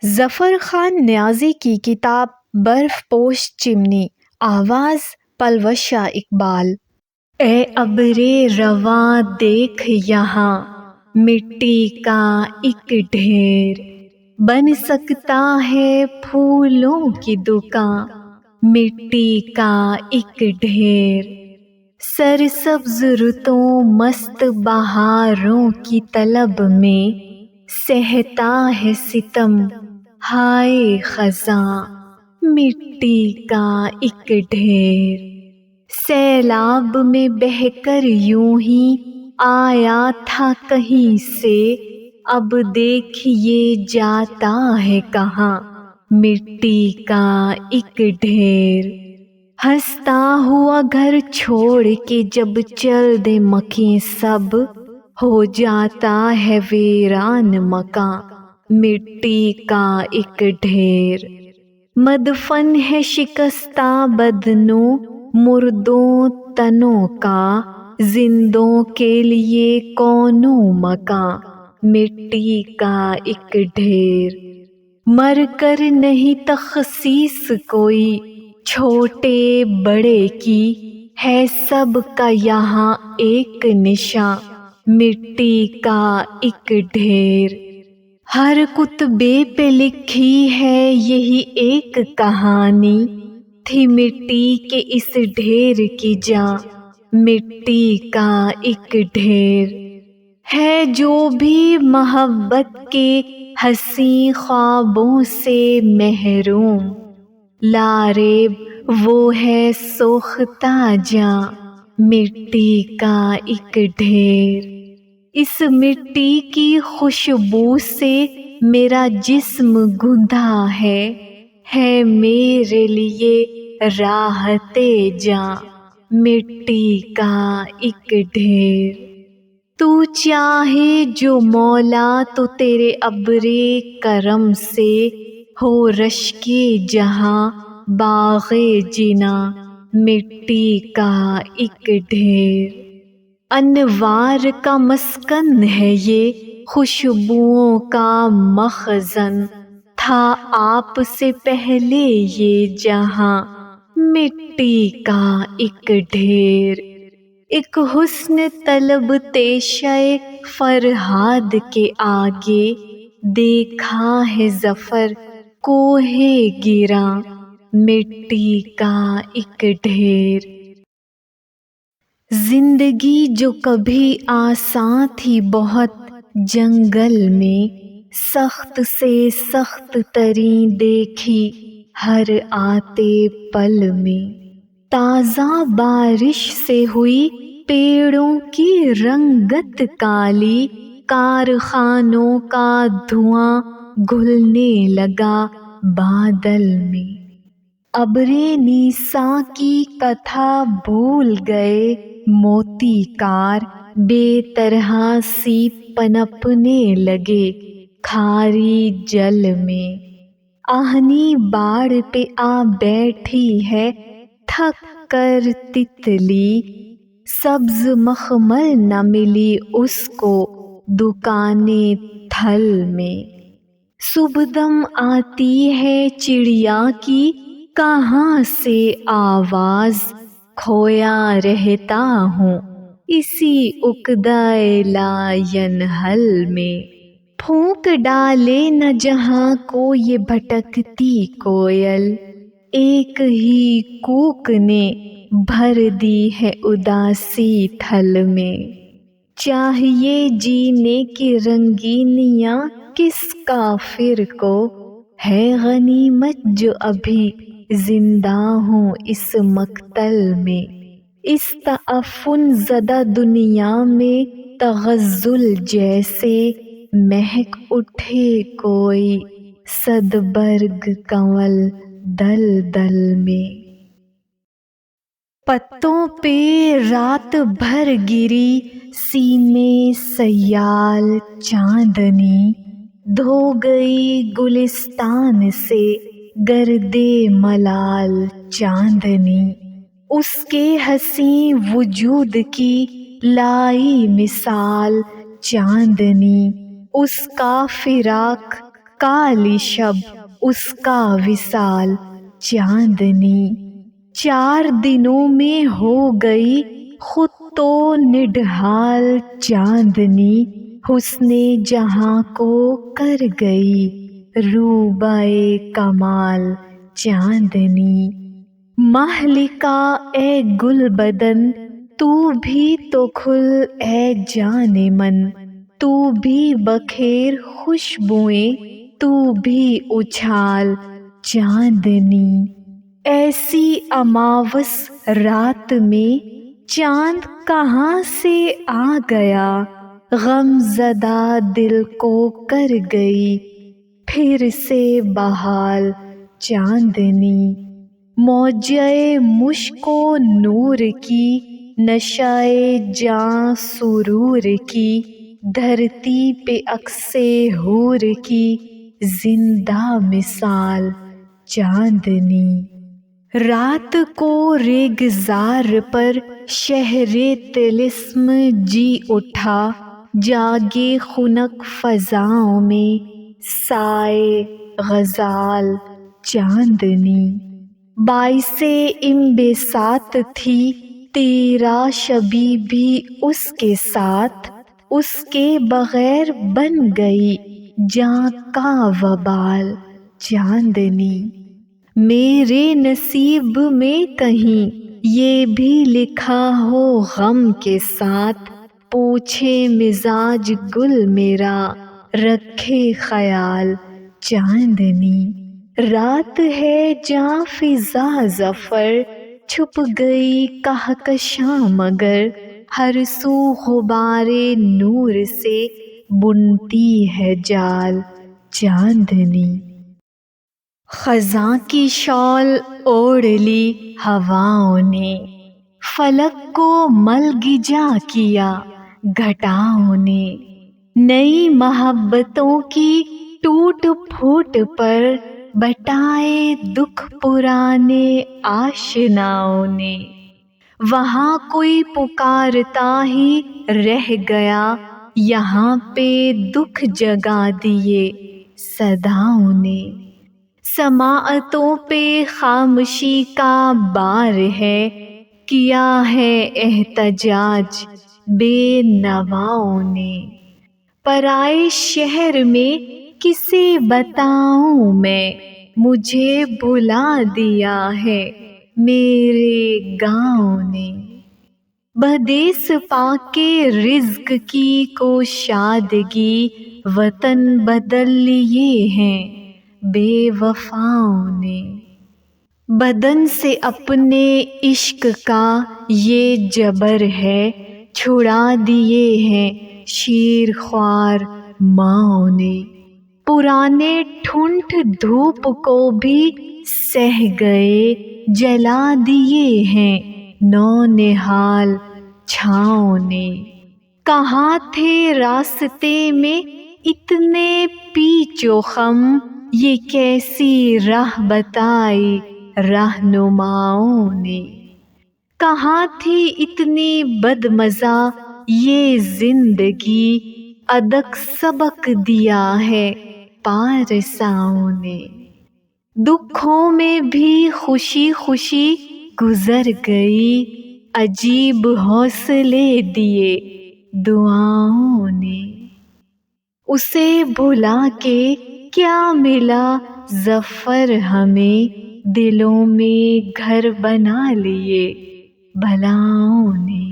ظفر خان نیازی کی کتاب برف پوش چمنی، آواز پلوشہ اقبال۔ اے ابرِ رواں دیکھ یہاں مٹی کا ایک ڈھیر، بن سکتا ہے پھولوں کی دکان مٹی کا ایک ڈھیر۔ سرسبز رتوں مست بہاروں کی طلب میں سہتا ہے ستم ہائے خزاں مٹی کا ایک ڈھیر۔ سیلاب میں بہہ کر یوں ہی آیا تھا کہیں سے، اب دیکھیے جاتا ہے کہاں مٹی کا ایک ڈھیر۔ ہنستا ہوا گھر چھوڑ کے جب چل دے مکیں سب، ہو جاتا ہے ویران مکان مٹی کا ایک ڈھیر۔ مدفن ہے شکستہ بدنوں مردوں تنوں کا، زندوں کے لیے کونوں مکان مٹی کا ایک ڈھیر۔ مر کر نہیں تخصیص کوئی چھوٹے بڑے کی، ہے سب کا یہاں ایک نشان مٹی کا ایک ڈھیر۔ ہر کتبے پہ لکھی ہے یہی ایک کہانی، تھی مٹی کے اس ڈھیر کی جان مٹی کا ایک ڈھیر۔ ہے جو بھی محبت کے حسین خوابوں سے محروم، لاریب وہ ہے سوختہ جاں مٹی کا ایک ڈھیر۔ اس مٹی کی خوشبو سے میرا جسم گندھا ہے میرے لیے راحت جاں مٹی کا ایک ڈھیر۔ تو چاہے جو مولا تو تیرے ابرِ کرم سے ہو رشک جہاں باغ جناں مٹی کا ایک ڈھیر۔ انوار کا مسکن ہے یہ خوشبوؤں کا مخزن، تھا آپ سے پہلے یہ جہاں مٹی کا ایک ڈھیر۔ ایک حسن طلب تیشہ فرہاد کے آگے دیکھا ہے ظفر کوہ گراں مٹی کا ایک ڈھیر۔ زندگی جو کبھی آساں تھی بہت جنگل میں، سخت سے سخت ترین دیکھی ہر آتے پل میں۔ تازہ بارش سے ہوئی پیڑوں کی رنگت کالی، کارخانوں کا دھواں گھلنے لگا بادل میں۔ ابرِ نیساں کی کتھا بھول گئے موتی کار، بے طرح سی پنپنے لگے کھاری جل میں۔ آہنی باڑ پہ آ بیٹھی ہے تھک کر تتلی، سبز مخمل نہ ملی اس کو دکانِ تھل میں۔ صبح آتی ہے چڑیا کی کہاں سے آواز، کھویا رہتا ہوں اسی عقدۂ لا ینحل میں۔ پھونک ڈالے نہ جہاں کو یہ بھٹکتی کوئل، ایک ہی کوک نے بھر دی ہے اداسی تھل میں۔ چاہیے جینے کی رنگینیاں کس کافر کو، ہے غنیمت جو ابھی زندہ ہوں اس مقتل میں۔ اس تعفن زدہ دنیا میں تغزل جیسے مہک اٹھے کوئی صد برگ کنول دلدل میں۔ پتوں پہ رات بھر گری سیمیں سیال چاندنی، دھو گئی گلستان سے گردِ ملال چاندنی۔ اس کے حسین وجود کی لائی مثال چاندنی، اس کا فراق کالی شب اس کا وصال چاندنی، 4 دنوں میں ہو گئی خود تو نڈھال چاندنی، حسن جہاں کو کر گئی روبائے کمال چاندنی۔ مہلکہ اے گل بدن تو بھی تو کھل اے جان من، تو بھی بکھیر خوشبوئیں تو بھی اچھال چاندنی۔ ایسی اماوس رات میں چاند کہاں سے آ گیا، غم زدہ دل کو کر گئی پھر سے بحال چاندنی۔ موجۂ مشک و نور کی، نشائے جاں سرور کی، دھرتی پہ عکسِ حور کی زندہ مثال چاندنی۔ رات کو ریگزار پر شہر طلسم جی اٹھا، جاگے خنک فضاؤں میں سایہ غزال چاندنی۔ باعث انبساط تھی تیرا شبی بھی اس کے ساتھ، اس کے بغیر بن گئی جاں کا وبال چاندنی۔ میرے نصیب میں کہیں یہ بھی لکھا ہو غم کے ساتھ، پوچھے مزاج گل میرا رکھے خیال چاندنی۔ رات ہے جاں فضا ظفر، چھپ گئی کہکشاں مگر ہر سو غبارِ نور سے بنتی ہے جال چاندنی۔ خزاں کی شال اوڑھ لی ہواؤں نے، فلک کو ملگجا کیا گھٹاؤں نے، نئی محبتوں کی ٹوٹ پھوٹ پر بٹائے دکھ پرانے آشناؤں نے۔ وہاں کوئی پکارتا ہی رہ گیا، یہاں پہ دکھ جگا دیے صداؤں نے۔ سماعتوں پہ خاموشی کا بار ہے، کیا ہے احتجاج بے نواؤں نے۔ پرائے شہر میں کسے بتاؤں میں، مجھے بھلا دیا ہے میرے گاؤں نے۔ بدیس پا کے رزق کی کشادگی، وطن بدل لیے ہیں بے وفاؤں نے۔ بدن سے اپنے عشق کا یہ جبر ہے، چھڑا دیے ہیں شیر خوار ماؤں نے۔ پرانے ٹھنٹھ دھوپ کو بھی سہ گئے، جلا دیے ہیں نونہال چھاؤں نے۔ کہاں تھے راستے میں اتنے پیچ و خم، یہ کیسی راہ بتائی رہنماؤں نے۔ کہاں تھی اتنی بد مزہ یہ زندگی، ادک سبق دیا ہے پارساؤں نے۔ دکھوں میں بھی خوشی خوشی گزر گئی، عجیب حوصلے دیے دعاؤں نے۔ اسے بھلا کے کیا ملا ظفر ہمیں، دلوں میں گھر بنا لیے بلاؤں نے۔